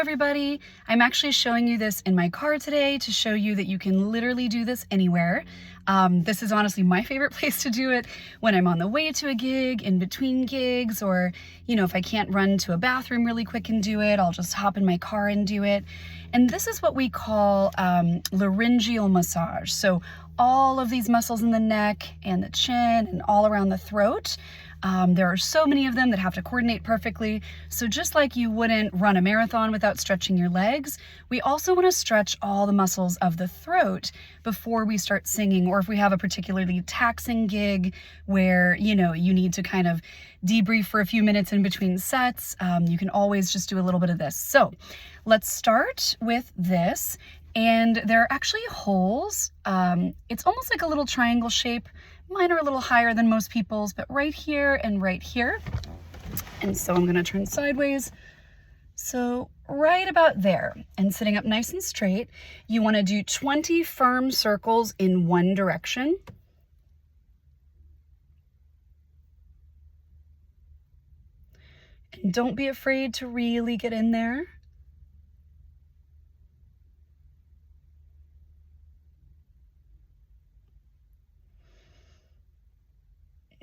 everybody. I'm actually showing you this in my car today to show you that you can literally do this anywhere. This is honestly my favorite place to do it when I'm on the way to a gig, in between gigs, or, you know, if I can't run to a bathroom really quick and do it, I'll just hop in my car and do it. And this is what we call laryngeal massage. So all of these muscles in the neck and the chin and all around the throat. There are so many of them that have to coordinate perfectly. So just like you wouldn't run a marathon without stretching your legs, we also want to stretch all the muscles of the throat before we start singing, or if we have a particularly taxing gig where, you know, you need to kind of debrief for a few minutes in between sets, you can always just do a little bit of this. So let's start with this. And there are actually holes. It's almost like a little triangle shape. Mine are a little higher than most people's, but right here and right here. And so I'm gonna turn sideways. So right about there, and sitting up nice and straight, you wanna do 20 firm circles in one direction. And don't be afraid to really get in there.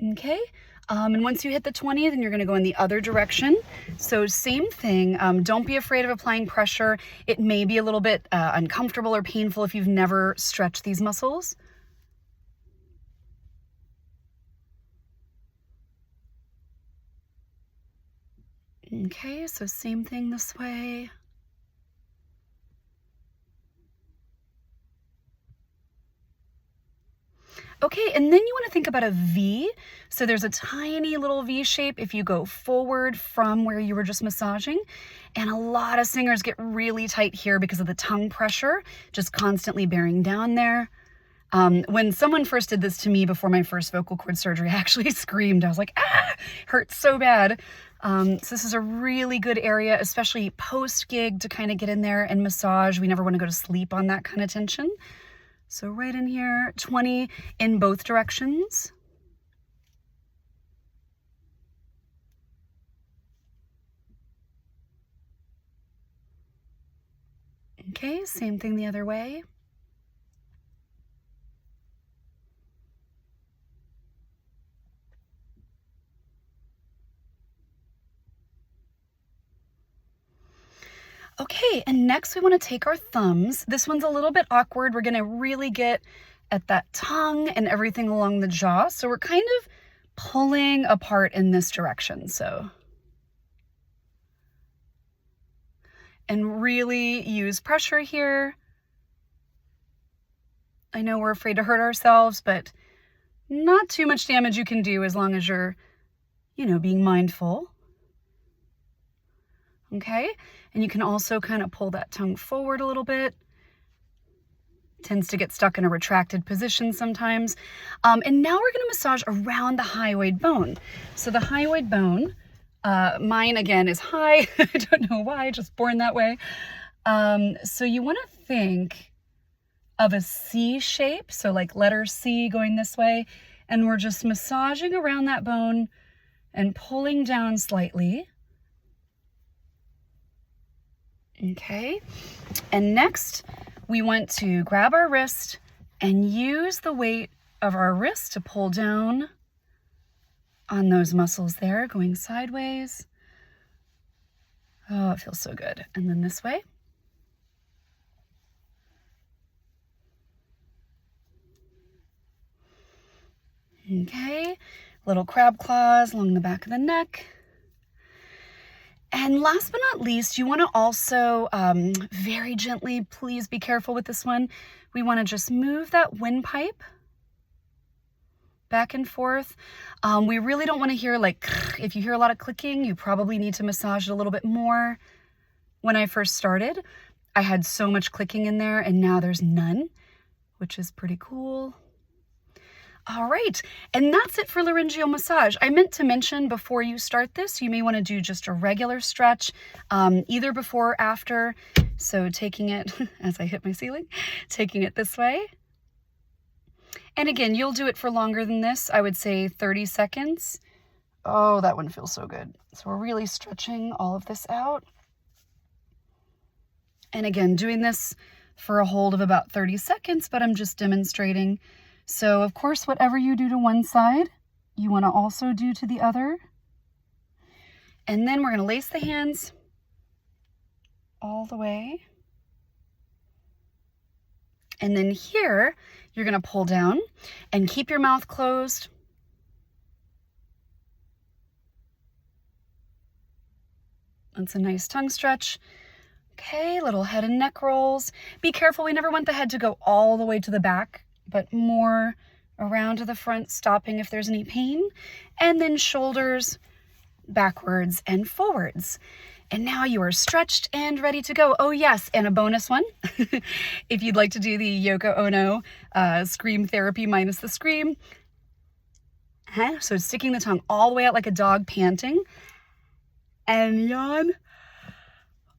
Okay, and once you hit the 20, then you're gonna go in the other direction. So same thing, don't be afraid of applying pressure. It may be a little bit uncomfortable or painful if you've never stretched these muscles. Okay, so same thing this way. Okay, and then you want to think about a V. So there's a tiny little V shape if you go forward from where you were just massaging. And a lot of singers get really tight here because of the tongue pressure, just constantly bearing down there. When someone first did this to me before my first vocal cord surgery, I actually screamed. I was like, ah, hurts so bad. So this is a really good area, especially post-gig, to kind of get in there and massage. We never want to go to sleep on that kind of tension. So right in here, 20 in both directions. Okay, same thing the other way. Okay, and next we want to take our thumbs. This one's a little bit awkward. We're going to really get at that tongue and everything along the jaw. So we're kind of pulling apart in this direction. So, and really use pressure here. I know we're afraid to hurt ourselves, but not too much damage you can do as long as you're, you know, being mindful. Okay, and you can also kind of pull that tongue forward a little bit. Tends to get stuck in a retracted position sometimes. And now we're going to massage around the hyoid bone. So the hyoid bone, mine again is high. I don't know why, just born that way. So you want to think of a C shape, so like letter C going this way, and we're just massaging around that bone and pulling down slightly. Okay, and next we want to grab our wrist and use the weight of our wrist to pull down on those muscles there, going sideways. Oh, it feels so good. And then this way. Okay, little crab claws along the back of the neck. And last but not least, you want to also very gently, please be careful with this one. We want to just move that windpipe back and forth. We really don't want to hear like, if you hear a lot of clicking, you probably need to massage it a little bit more. When I first started, I had so much clicking in there, and now there's none, which is pretty cool. All right, and that's it for laryngeal massage. I meant to mention before you start this, you may want to do just a regular stretch, either before or after. So taking it, as I hit my ceiling, taking it this way. And again, you'll do it for longer than this. I would say 30 seconds. Oh, that one feels so good. So we're really stretching all of this out. And again, doing this for a hold of about 30 seconds, but I'm just demonstrating. So of course, whatever you do to one side, you want to also do to the other. And then we're going to lace the hands all the way. And then here, you're going to pull down and keep your mouth closed. That's a nice tongue stretch. Okay, little head and neck rolls. Be careful, we never want the head to go all the way to the back, but more around to the front, stopping if there's any pain. And then shoulders backwards and forwards. And now you are stretched and ready to go. Oh yes, and a bonus one. If you'd like to do the Yoko Ono scream therapy minus the scream. So sticking the tongue all the way out like a dog panting. And yawn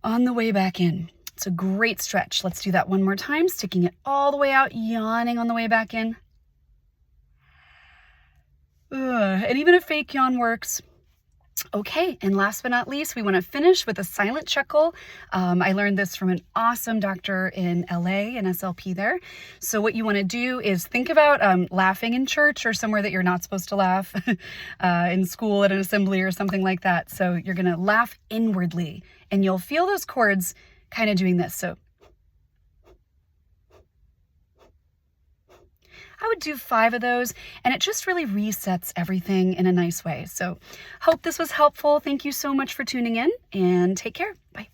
on the way back in. It's a great stretch. Let's do that one more time. Sticking it all the way out, yawning on the way back in. And even a fake yawn works. Okay, and last but not least, we want to finish with a silent chuckle. I learned this from an awesome doctor in LA, an SLP there. So what you want to do is think about laughing in church or somewhere that you're not supposed to laugh, in school at an assembly or something like that. So you're going to laugh inwardly, and you'll feel those chords kind of doing this. So I would do 5 of those, and it just really resets everything in a nice way. So hope this was helpful. Thank you so much for tuning in, and take care. Bye.